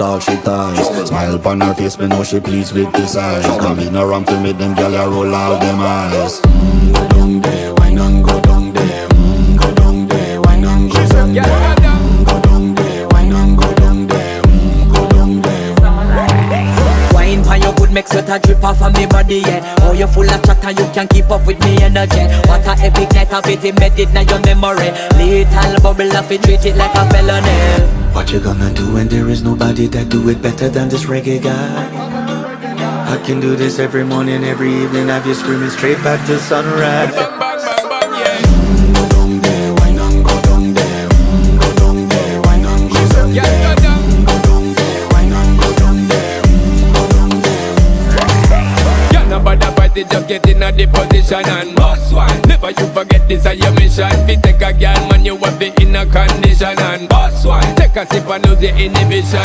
all she ties. Smile upon her face, me know she pleased with this eyes. Come in around to make them gyal a roll out them eyes. Go down there, why not go down there? Go down there, why not go down there? Go down there, why not go down there? Go down there. Wine for your good make sweat a drip off of me body, yeah. Oh, you full of chatter, you can keep up with me energy. What a epic night of it, embedded in your memory. Little bubble of it, treat it like a felony. What you gonna do when there is nobody that do it better than this reggae guy? I can do this every morning, every evening, have you screaming straight back to sunrise. Go down there, why not go down there? Go down there, why not go down there? Go down there, why not go down there? Go down there. Yeah, no bother fight it, just get in a the position and boss one. Never you forget this is your mission. Fi take a girl, man, you have it in a condition and boss one. Take a sip and lose your inhibition.